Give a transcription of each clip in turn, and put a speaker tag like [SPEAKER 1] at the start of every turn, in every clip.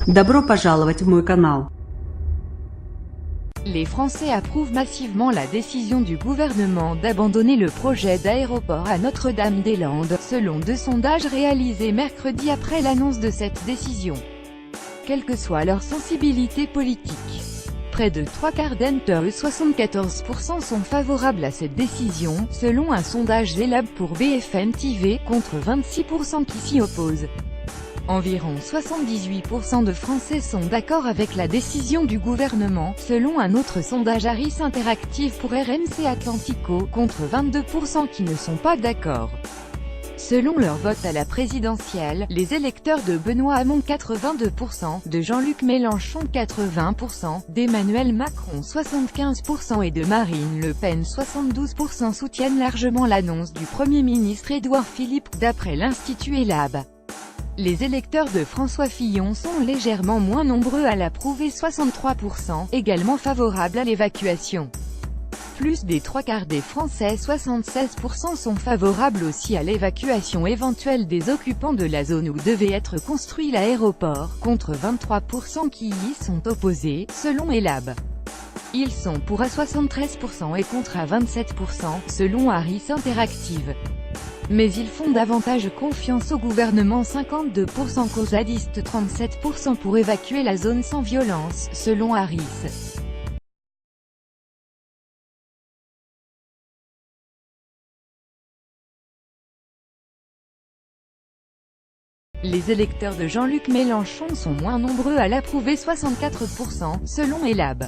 [SPEAKER 1] Добро пожаловать в мой канал.
[SPEAKER 2] Les Français approuvent massivement la décision du gouvernement d'abandonner le projet d'aéroport à Notre-Dame-des-Landes, selon deux sondages réalisés mercredi après l'annonce de cette décision. Quelle que soit leur sensibilité politique. Près de 3/4 d'entre eux, 74% sont favorables à cette décision, selon un sondage Elab pour BFM TV, contre 26% qui s'y opposent. Environ 78% de Français sont d'accord avec la décision du gouvernement, selon un autre sondage Harris Interactive pour RMC Atlantico, contre 22% qui ne sont pas d'accord. Selon leur vote à la présidentielle, les électeurs de Benoît Hamon 82%, de Jean-Luc Mélenchon 80%, d'Emmanuel Macron 75% et de Marine Le Pen 72% soutiennent largement l'annonce du Premier ministre Édouard Philippe, d'après l'Institut Elab. Les électeurs de François Fillon sont légèrement moins nombreux à l'approuver, 63%, également favorables à l'évacuation. Plus des 3/4 des Français, 76% sont favorables aussi à l'évacuation éventuelle des occupants de la zone où devait être construit l'aéroport, contre 23% qui y sont opposés, selon Elab. Ils sont pour à 73% et contre à 27%, selon Harris Interactive. Mais ils font davantage confiance au gouvernement, 52% qu'aux zadistes, 37% pour évacuer la zone sans violence, selon Harris. Les électeurs de Jean-Luc Mélenchon sont moins nombreux à l'approuver, 64%, selon Elab.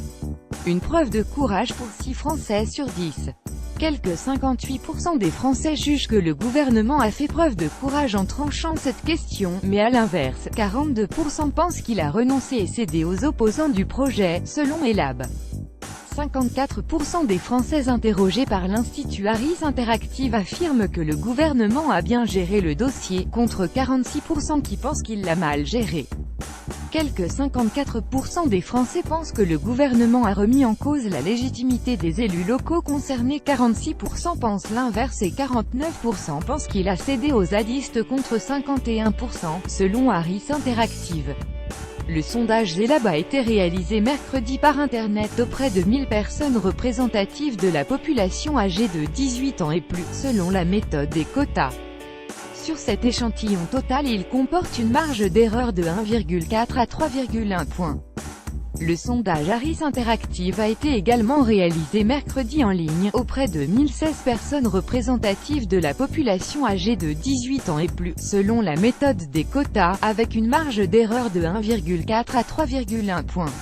[SPEAKER 2] Une preuve de courage pour 6 Français sur 10. Quelques 58% des Français jugent que le gouvernement a fait preuve de courage en tranchant cette question, mais à l'inverse, 42% pensent qu'il a renoncé et cédé aux opposants du projet, selon Elab. 54% des Français interrogés par l'Institut Harris Interactive affirment que le gouvernement a bien géré le dossier, contre 46% qui pensent qu'il l'a mal géré. Quelques 54% des Français pensent que le gouvernement a remis en cause la légitimité des élus locaux concernés, 46% pensent l'inverse et 49% pensent qu'il a cédé aux zadistes, contre 51%, selon Harris Interactive. Le sondage Elab a été réalisé mercredi par Internet auprès de 1000 personnes représentatives de la population âgée de 18 ans et plus, selon la méthode des quotas. Sur cet échantillon total, il comporte une marge d'erreur de 1,4 à 3,1 points. Le sondage Harris Interactive a été également réalisé mercredi en ligne, auprès de 1016 personnes représentatives de la population âgée de 18 ans et plus, selon la méthode des quotas, avec une marge d'erreur de 1,4 à 3,1 points.